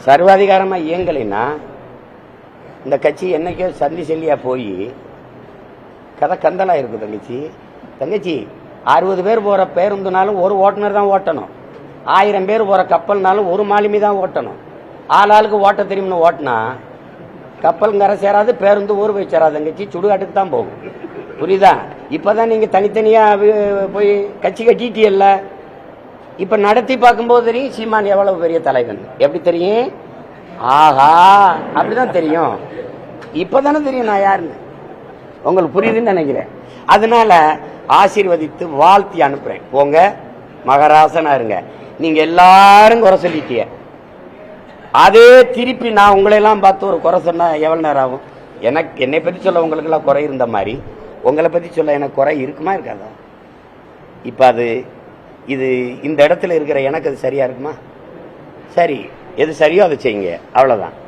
சர்வாதிகாரமா இயங்கலைன்னா இந்த கட்சி என்னைக்கோ சந்தி செல்லியா போய் கதை கந்தலா இருக்கு. தங்கச்சி 60 பேர் போற பேருந்துனாலும் ஒரு ஓட்டுநர் தான் ஓட்டணும். 1000 பேர் போற கப்பல்னாலும் ஒரு மாலுமி தான் ஓட்டணும். ஆளுக்கு ஓட்ட தெரியும்னு ஓட்டினா கப்பல் கரை சேராது, பேருந்து ஊர் போய் சேராது. தங்கச்சி சுடுகாட்டுக்கு தான் போகும். புரியுதா? இப்பதான் நீங்க தனித்தனியா போய் கட்சி கட்டிட்டியல்ல. இப்ப நடத்தி பார்க்கும்போது தெரியும் சீமான் எவ்வளவு பெரிய தலைவன். எப்படி தெரியும்? ஆஹா, அப்படிதான் தெரியும். இப்பதானே தெரியும் நான் யாருன்னு. உங்களுக்கு புரியுதுன்னு நினைக்கிறேன். அதனால ஆசீர்வதித்து வாழ்த்தி அனுப்புறேன். போங்க, மகராசனா இருங்க. நீங்க எல்லாரும் குறை சொல்லிட்டீங்க. அதே திருப்பி நான் உங்களை எல்லாம் பார்த்து ஒரு குறை சொன்னா எவ்வளவு நேரம் ஆகும்? என்னை பத்தி சொல்ல உங்களுக்கு எல்லாம் குறை இருந்த மாதிரி உங்களை பத்தி சொல்ல எனக்கு குறை இருக்குமா இருக்காதா? இப்ப இது இந்த இடத்துல இருக்கிற எனக்கு அது சரியா இருக்குமா? சரி, எது சரியோ அதை செய்யுங்க, அவ்வளவுதான்.